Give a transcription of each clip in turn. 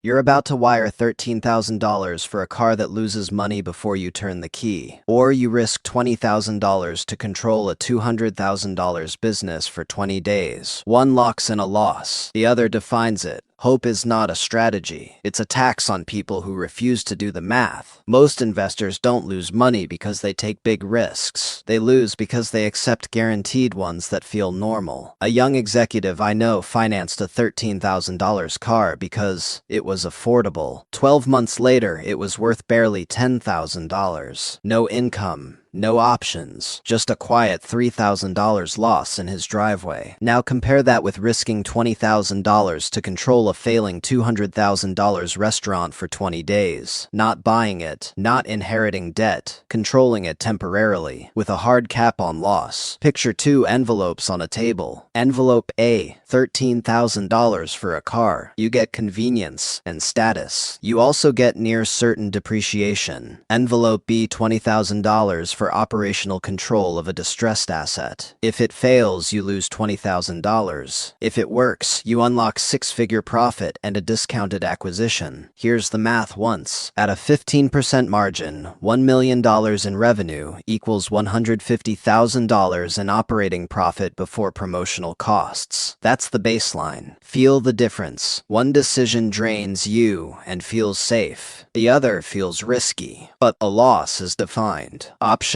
You're about to wire $13,000 for a car that loses money before you turn the key. Or you risk $20,000 to control a $200,000 business for 20 days. One locks in a loss, the other defines it. Hope is not a strategy. It's a tax on people who refuse to do the math. Most investors don't lose money because they take big risks. They lose because they accept guaranteed ones that feel normal. A young executive I know financed a $13,000 car because it was affordable. 12 months later, it was worth barely $10,000. No income. No options, just a quiet $3,000 loss in his driveway. Now compare that with risking $20,000 to control a failing $200,000 restaurant for 20 days. Not buying it, not inheriting debt, controlling it temporarily, with a hard cap on loss. Picture two envelopes on a table. Envelope A, $13,000 for a car. You get convenience and status. You also get near certain depreciation. Envelope B, $20,000 for operational control of a distressed asset. If it fails, you lose $20,000. If it works, you unlock six-figure profit and a discounted acquisition. Here's the math once. At a 15% margin, $1 million in revenue equals $150,000 in operating profit before promotional costs. That's the baseline. Feel the difference. One decision drains you and feels safe. The other feels risky. But a loss is defined. Optionality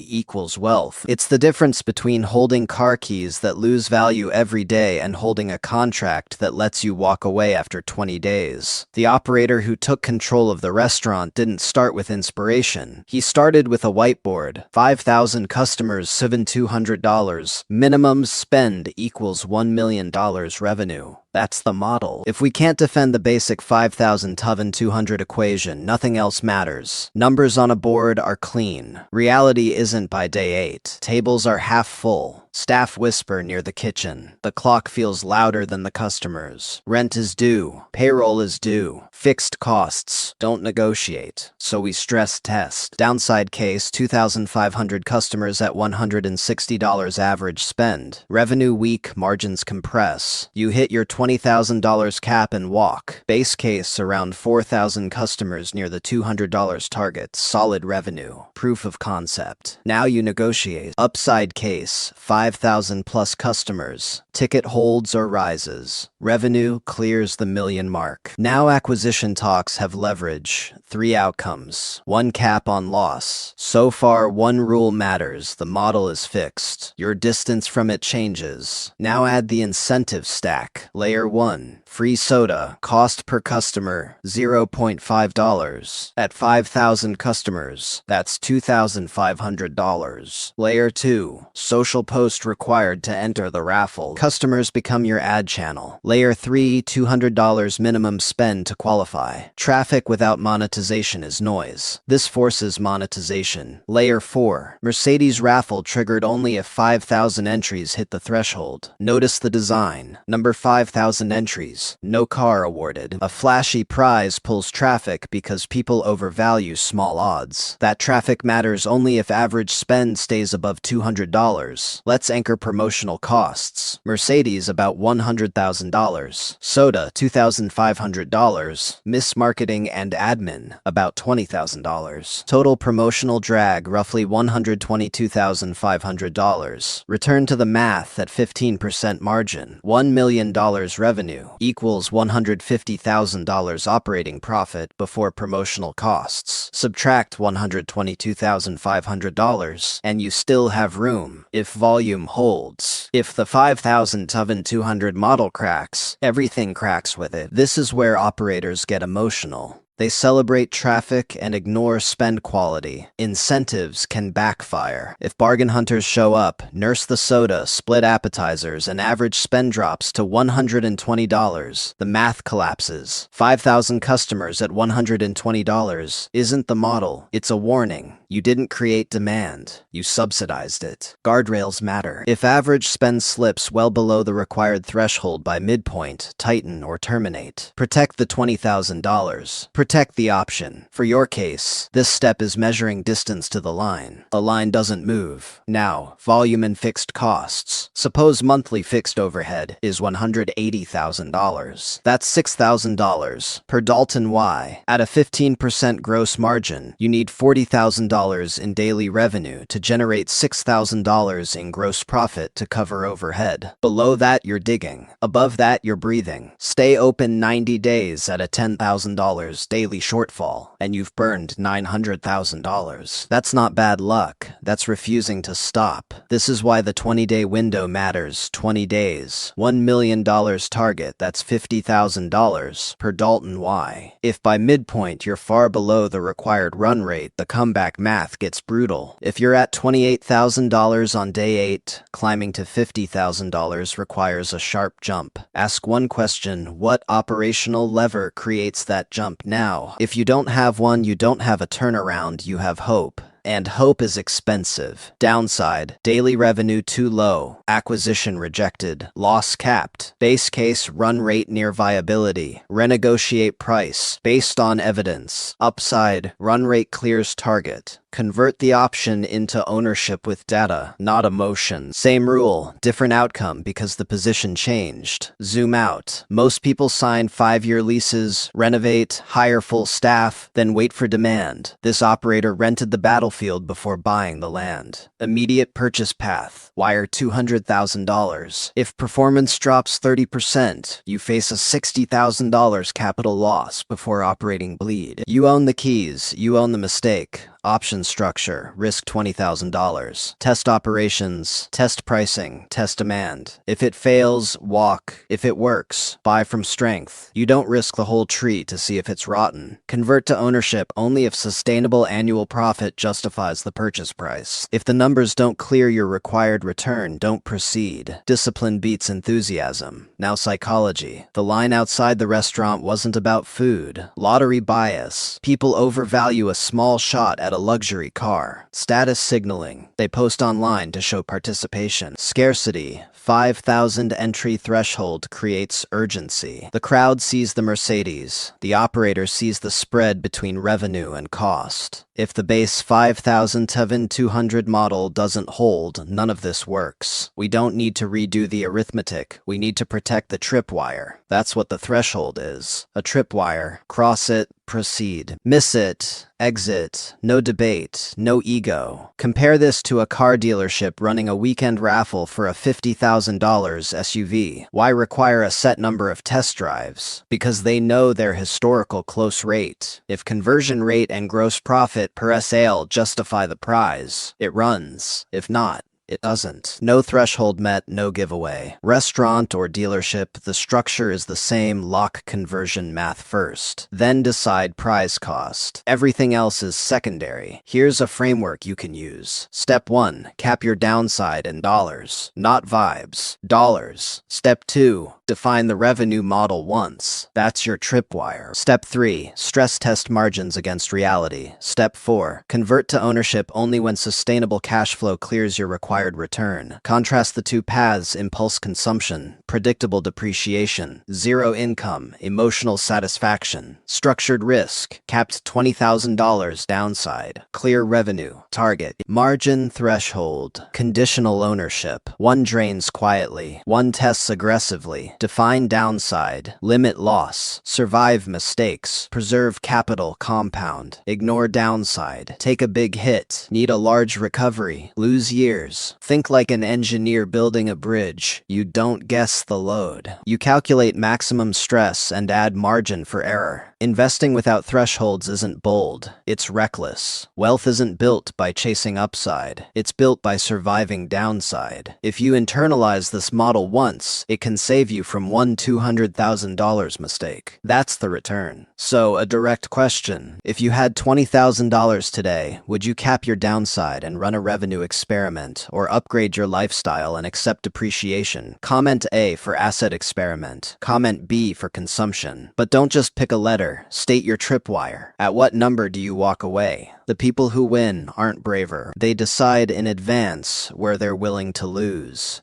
equals wealth. It's the difference between holding car keys that lose value every day and holding a contract that lets you walk away after 20 days. The operator who took control of the restaurant didn't start with inspiration. He started with a whiteboard. 5,000 customers, $7,200. Minimum spend equals $1 million revenue. That's the model. If we can't defend the basic 5,200 equation, nothing else matters. Numbers on a board are clean. Reality isn't by day 8. Tables are half full. Staff whisper near the kitchen. The clock feels louder than the customers. Rent is due. Payroll is due. Fixed costs don't negotiate. So we stress test. Downside case, 2,500 customers at $160 average spend. Revenue weak, margins compress. You hit your $20,000 cap and walk. Base case, around 4,000 customers near the $200 target. Solid revenue. Proof of concept. Now you negotiate. Upside case, 5,000 plus customers. Ticket holds or rises. Revenue clears the million mark. Now acquisition talks have leverage. 3 outcomes. 1 cap on loss. So far, 1 rule matters. The model is fixed. Your distance from it changes. Now add the incentive stack. Layer 1. Free soda. Cost per customer, $0.5. At 5,000 customers, that's $2,500. Layer 2. Social post required to enter the raffle. Customers become your ad channel. Layer 3. $200 minimum spend to qualify. Traffic without monetization is noise. This forces monetization. Layer 4. Mercedes raffle triggered only if 5,000 entries hit the threshold. Notice the design. Number 5,000 entries. No car awarded. A flashy prize pulls traffic because people overvalue small odds. That traffic matters only if average spend stays above $200. Let's anchor promotional costs. Mercedes about $100,000. Soda $2,500. Mismarketing and admin about $20,000. Total promotional drag roughly $122,500. Return to the math at 15% margin. $1 million revenue equals $150,000 operating profit before promotional costs. Subtract $122,500 and you still have room if volume holds. If the 5,200 model cracks, everything cracks with it. This is where operators get emotional. They celebrate traffic and ignore spend quality. Incentives can backfire. If bargain hunters show up, nurse the soda, split appetizers, and average spend drops to $120, the math collapses. 5,000 customers at $120 isn't the model. It's a warning. You didn't create demand. You subsidized it. Guardrails matter. If average spend slips well below the required threshold by midpoint, tighten or terminate. Protect the $20,000. Protect the option. For your case, this step is measuring distance to the line. A line doesn't move. Now, volume and fixed costs. Suppose monthly fixed overhead is $180,000. That's $6,000 per Dalton Y. At a 15% gross margin, you need $40,000 in daily revenue to generate $6,000 in gross profit to cover overhead. Below that, you're digging. Above that, you're breathing. Stay open 90 days at a $10,000 daily shortfall, and you've burned $900,000. That's not bad luck. That's refusing to stop. This is why the 20-day window matters. 20 days. $1 million target, that's $50,000 per Dalton Y. If by midpoint you're far below the required run rate, the comeback math gets brutal. If you're at $28,000 on day 8, climbing to $50,000 requires a sharp jump. Ask one question: what operational lever creates that jump now? If you don't have one, you don't have a turnaround, you have hope. And hope is expensive. Downside: daily revenue too low, acquisition rejected, loss capped, base case run rate near viability, renegotiate price based on evidence. Upside: run rate clears target. Convert the option into ownership with data, not emotion. Same rule, different outcome because the position changed. Zoom out. Most people sign 5-year leases, renovate, hire full staff, then wait for demand. This operator rented the battlefield before buying the land. Immediate purchase path. Wire $200,000. If performance drops 30%, you face a $60,000 capital loss before operating bleed. You own the keys, you own the mistake. Option structure, risk $20,000. Test operations, test pricing, test demand. If it fails, walk. If it works, buy from strength. You don't risk the whole tree to see if it's rotten. Convert to ownership only if sustainable annual profit justifies the purchase price. If the numbers don't clear your required return, don't proceed. Discipline beats enthusiasm. Now psychology. The line outside the restaurant wasn't about food. Lottery bias. People overvalue a small shot at a luxury car. Status signaling. They post online to show participation. Scarcity. 5,000 entry threshold creates urgency. The crowd sees the Mercedes. The operator sees the spread between revenue and cost. If the base 5,000 to 200 model doesn't hold, none of this works. We don't need to redo the arithmetic. We need to protect the tripwire. That's what the threshold is. A tripwire. Cross it, proceed. Miss it, exit. No debate, no ego. Compare this to a car dealership running a weekend raffle for a $50,000 SUV. Why require a set number of test drives? Because they know their historical close rate. If conversion rate and gross profit per sale justify the prize, it runs. If not, it doesn't. No threshold met, no giveaway. Restaurant or dealership, the structure is the same. Lock conversion math first. Then decide prize cost. Everything else is secondary. Here's a framework you can use. Step 1. Cap your downside in dollars, not vibes. Dollars. Step 2. Define the revenue model once. That's your tripwire. Step 3. Stress test margins against reality. Step 4. Convert to ownership only when sustainable cash flow clears your required return. Contrast the two paths: impulse consumption, predictable depreciation; zero income, emotional satisfaction; structured risk, capped $20,000 downside; clear revenue, target, margin threshold; conditional ownership. One drains quietly, one tests aggressively. Define downside, limit loss, survive mistakes, preserve capital, compound. Ignore downside, take a big hit, need a large recovery, lose years. Think like an engineer building a bridge. You don't guess the load. You calculate maximum stress and add margin for error. Investing without thresholds isn't bold, it's reckless. Wealth isn't built by chasing upside, it's built by surviving downside. If you internalize this model once, it can save you from one $200,000 mistake. That's the return. So, a direct question. If you had $20,000 today, would you cap your downside and run a revenue experiment, or upgrade your lifestyle and accept depreciation? Comment A for asset experiment. Comment B for consumption. But don't just pick a letter. State your tripwire. At what number do you walk away? The people who win aren't braver. They decide in advance where they're willing to lose.